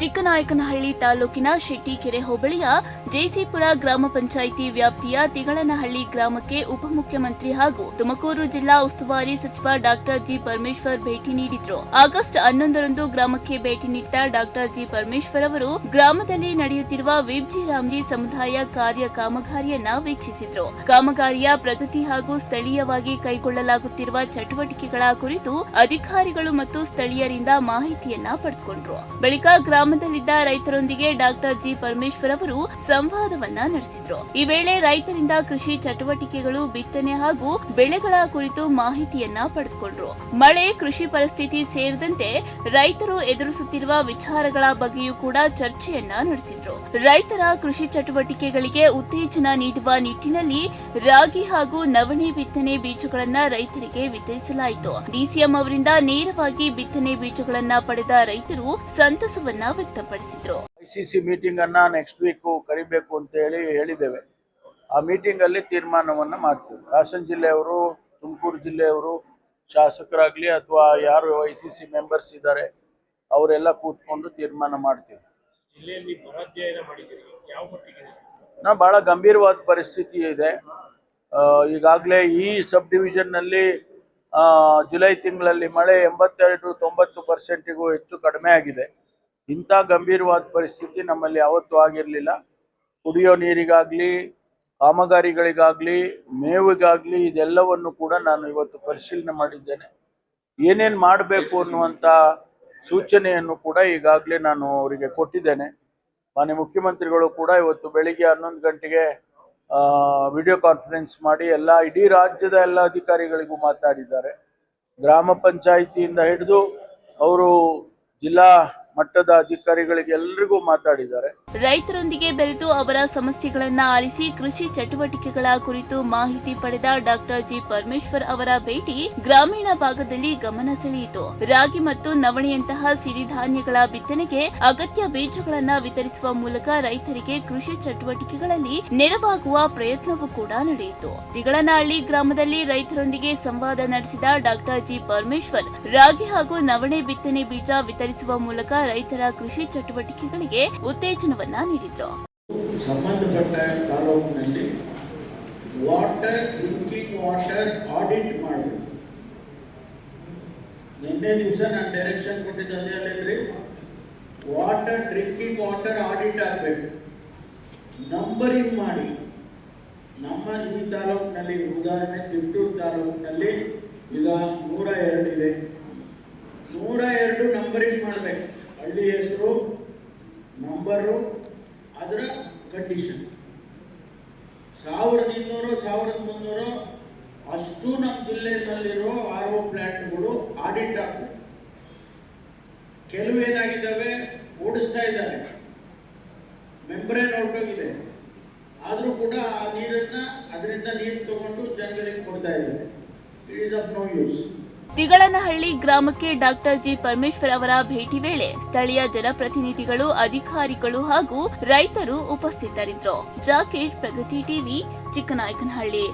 ಚಿಕ್ಕನಾಯಕನಹಳ್ಳಿ ತಾಲೂಕಿನ ಶೆಟ್ಟಿಕೆರೆ ಹೋಬಳಿಯ ಜೇಸಿಪುರ ಗ್ರಾಮ ಪಂಚಾಯಿತಿ ವ್ಯಾಪ್ತಿಯ ತಿಗಳನಹಳ್ಳಿ ಗ್ರಾಮಕ್ಕೆ ಉಪಮುಖ್ಯಮಂತ್ರಿ ಹಾಗೂ ತುಮಕೂರು ಜಿಲ್ಲಾ ಉಸ್ತುವಾರಿ ಸಚಿವ ಡಾಕ್ಟರ್ ಜಿ ಪರಮೇಶ್ವರ್ ಭೇಟಿ ನೀಡಿದ್ರು. ಆಗಸ್ಟ್ 11ರಂದು ಗ್ರಾಮಕ್ಕೆ ಭೇಟಿ ನೀಡಿದ ಡಾಕ್ಟರ್ ಜಿ ಪರಮೇಶ್ವರ್ ಅವರು ಗ್ರಾಮದಲ್ಲಿ ನಡೆಯುತ್ತಿರುವ ವಿಬ್ಜಿ ರಾಮ್ಜಿ ಸಮುದಾಯ ಕಾರ್ಯ ಕಾಮಗಾರಿಯನ್ನ ವೀಕ್ಷಿಸಿದ್ರು. ಕಾಮಗಾರಿಯ ಪ್ರಗತಿ ಹಾಗೂ ಸ್ಥಳೀಯವಾಗಿ ಕೈಗೊಳ್ಳಲಾಗುತ್ತಿರುವ ಚಟುವಟಿಕೆಗಳ ಕುರಿತು ಅಧಿಕಾರಿಗಳು ಮತ್ತು ಸ್ಥಳೀಯರಿಂದ ಮಾಹಿತಿಯನ್ನ ಪಡೆದುಕೊಂಡ್ರು. ಬಳಿಕ ಗ್ರಾಮದಲ್ಲಿದ್ದ ರೈತರೊಂದಿಗೆ ಡಾಕ್ಟರ್ ಜಿ ಪರಮೇಶ್ವರ್ ಅವರು ಸಂವಾದವನ್ನ ನಡೆಸಿದ್ರು. ಈ ವೇಳೆ ರೈತರಿಂದ ಕೃಷಿ ಚಟುವಟಿಕೆಗಳು, ಬಿತ್ತನೆ ಹಾಗೂ ಬೆಳೆಗಳ ಕುರಿತು ಮಾಹಿತಿಯನ್ನ ಪಡೆದುಕೊಂಡ್ರು. ಮಳೆ, ಕೃಷಿ ಪರಿಸ್ಥಿತಿ ಸೇರಿದಂತೆ ರೈತರು ಎದುರಿಸುತ್ತಿರುವ ವಿಚಾರಗಳ ಬಗ್ಗೆಯೂ ಕೂಡ ಚರ್ಚೆಯನ್ನ ನಡೆಸಿದ್ರು. ರೈತರ ಕೃಷಿ ಚಟುವಟಿಕೆಗಳಿಗೆ ಉತ್ತೇಜನ ನೀಡುವ ನಿಟ್ಟಿನಲ್ಲಿ ರಾಗಿ ಹಾಗೂ ನವಣೆ ಬಿತ್ತನೆ ಬೀಜಗಳನ್ನ ರೈತರಿಗೆ ವಿತರಿಸಲಾಯಿತು. ಡಿಸಿಎಂ ಅವರಿಂದ ನೇರವಾಗಿ ಬಿತ್ತನೆ ಬೀಜಗಳನ್ನ ಪಡೆದ ರೈತರು ಸಂತಸವನ್ನ ವ್ಯಕ್ತಪಡಿಸಿದ್ರು. ಐಸಿಸಿ ಮೀಟಿಂಗ್ ಅನ್ನ ನೆಕ್ಸ್ಟ್ ವೀಕ್ ಕರಿಬೇಕು ಅಂತ ಹೇಳಿದ್ದೇವೆ. ಆ ಮೀಟಿಂಗ್ ಅಲ್ಲಿ ತೀರ್ಮಾನವನ್ನ ಮಾಡ್ತೀವಿ. ಹಾಸನ ಜಿಲ್ಲೆಯವರು, ತುಮಕೂರು ಜಿಲ್ಲೆಯವರು, ಶಾಸಕರಾಗ್ಲಿ ಅಥವಾ ಯಾರು ಐಸಿಸಿ ಮೆಂಬರ್ಸ್ ಇದ್ದಾರೆ ಅವರೆಲ್ಲ ಕೂತ್ಕೊಂಡು ತೀರ್ಮಾನ ಮಾಡ್ತೀವಿ. ಬಹಳ ಗಂಭೀರವಾದ ಪರಿಸ್ಥಿತಿ ಇದೆ. ಈಗಾಗಲೇ ಈ ಸಬ್ ಡಿವಿಷನ್ ನಲ್ಲಿ ಜುಲೈ ತಿಂಗಳಲ್ಲಿ ಮಳೆ 82-90%ಗೂ ಹೆಚ್ಚು ಕಡಿಮೆ ಆಗಿದೆ. ಇಂಥ ಗಂಭೀರವಾದ ಪರಿಸ್ಥಿತಿ ನಮ್ಮಲ್ಲಿ ಯಾವತ್ತೂ ಆಗಿರಲಿಲ್ಲ. ಕುಡಿಯೋ ನೀರಿಗಾಗಲಿ, ಕಾಮಗಾರಿಗಳಿಗಾಗಲಿ, ಮೇವಿಗಾಗಲಿ ಇದೆಲ್ಲವನ್ನು ಕೂಡ ನಾನು ಇವತ್ತು ಪರಿಶೀಲನೆ ಮಾಡಿದ್ದೇನೆ. ಏನೇನು ಮಾಡಬೇಕು ಅನ್ನುವಂಥ ಸೂಚನೆಯನ್ನು ಕೂಡ ಈಗಾಗಲೇ ನಾನು ಅವರಿಗೆ ಕೊಟ್ಟಿದ್ದೇನೆ. ಮಾನ್ಯ ಮುಖ್ಯಮಂತ್ರಿಗಳು ಕೂಡ ಇವತ್ತು ಬೆಳಿಗ್ಗೆ 11 ಗಂಟೆಗೆ ವಿಡಿಯೋ ಕಾನ್ಫರೆನ್ಸ್ ಮಾಡಿ ಇಡೀ ರಾಜ್ಯದ ಎಲ್ಲ ಅಧಿಕಾರಿಗಳಿಗೂ ಮಾತಾಡಿದ್ದಾರೆ. ಗ್ರಾಮ ಪಂಚಾಯಿತಿಯಿಂದ ಹಿಡಿದು ಅವರು ಜಿಲ್ಲಾ ಮಟ್ಟದ ಅಧಿಕಾರಿಗಳಿಗೆ ಎಲ್ಲರಿಗೂ ಮಾತಾಡಿದ್ದಾರೆ. ರೈತರೊಂದಿಗೆ ಬೆರೆತು ಅವರ ಸಮಸ್ಯೆಗಳನ್ನ ಆಲಿಸಿ ಕೃಷಿ ಚಟುವಟಿಕೆಗಳ ಕುರಿತು ಮಾಹಿತಿ ಪಡೆದ ಡಾಕ್ಟರ್ ಜಿ ಪರಮೇಶ್ವರ್ ಅವರ ಭೇಟಿ ಗ್ರಾಮೀಣ ಭಾಗದಲ್ಲಿ ಗಮನ ಸೆಳೆಯಿತು. ರಾಗಿ ಮತ್ತು ನವಣೆಯಂತಹ ಸಿರಿಧಾನ್ಯಗಳ ಬಿತ್ತನೆಗೆ ಅಗತ್ಯ ಬೀಜಗಳನ್ನ ವಿತರಿಸುವ ಮೂಲಕ ರೈತರಿಗೆ ಕೃಷಿ ಚಟುವಟಿಕೆಗಳಲ್ಲಿ ನೆರವಾಗುವ ಪ್ರಯತ್ನವೂ ಕೂಡ ನಡೆಯಿತು. ತಿಗಳನಹಳ್ಳಿ ಗ್ರಾಮದಲ್ಲಿ ರೈತರೊಂದಿಗೆ ಸಂವಾದ ನಡೆಸಿದ ಡಾಕ್ಟರ್ ಜಿ ಪರಮೇಶ್ವರ್ ರಾಗಿ ಹಾಗೂ ನವಣೆ ಬಿತ್ತನೆ ಬೀಜ ವಿತರಿಸುವ ಮೂಲಕ ರೈತರ ಕೃಷಿ ಚಟುವಟಿಕೆಗಳಿಗೆ ಉತ್ತೇಜನವನ್ನ ನೀಡಿದ್ರು. ಸಂಬಂಧಪಟ್ಟ ತಾಲೂಕಿನಲ್ಲಿ ಡ್ರಿಂಕಿಂಗ್ ವಾಟರ್ ಆಡಿಟ್ ಮಾಡಬೇಕು. ನಿನ್ನೆ ದಿವಸ ನಾನು ಡೈರೆಕ್ಷನ್ ಕೊಟ್ಟಿದ್ದೆ. ಡ್ರಿಂಕಿಂಗ್ ವಾಟರ್ ಆಡಿಟ್ ಆಗಬೇಕು, ನಂಬರಿಂಗ್ ಮಾಡಿ. ನಮ್ಮ ಈ ತಾಲೂಕಿನಲ್ಲಿ ಉದಾಹರಣೆ ತಿಂಟೂರು ತಾಲೂಕಿನಲ್ಲಿ ಈಗ 102 ಇದೆ. 102 ನಂಬರಿಂಗ್ ಮಾಡಬೇಕು. ಹಳ್ಳಿ ಹೆಸರು, ನಂಬರು, ಅದರ ಕಂಡೀಷನ್. 1200, 1300 ಅಷ್ಟು ನಮ್ಮ ಜಿಲ್ಲೆಯಲ್ಲಿರೋ RO ಪ್ಲಾಂಟ್ಗಳು ಆಡಿಟ್ ಆಗಬೇಕು. ಕೆಲವೇನಾಗಿದ್ದಾವೆ ಓಡಿಸ್ತಾ ಇದ್ದಾರೆ, ಮೆಂಬ್ರೇನ್ ಹೊರಟೋಗಿದೆ, ಆದರೂ ಕೂಡ ಆ ನೀರನ್ನ ಅದರಿಂದ ನೀರು ತಗೊಂಡು ಜನಗಳಿಗೆ ಕೊಡ್ತಾ ಇದ್ದಾರೆ. It is of no use. Thigalanahalli ಗ್ರಾಮಕ್ಕೆ ಡಾಕ್ಟರ್ ಜಿ ಪರಮೇಶ್ವರ್ ಅವರ ಭೇಟಿ ವೇಳೆ ಸ್ಥಳೀಯ ಜನಪ್ರತಿನಿಧಿಗಳು, ಅಧಿಕಾರಿಗಳು ಹಾಗೂ ರೈತರು ಉಪಸ್ಥಿತರಿದ್ದರು. ಜಾಕೇಟ್, ಪ್ರಗತಿ ಟಿವಿ, ಚಿಕ್ಕನಾಯಕನಹಳ್ಳಿ.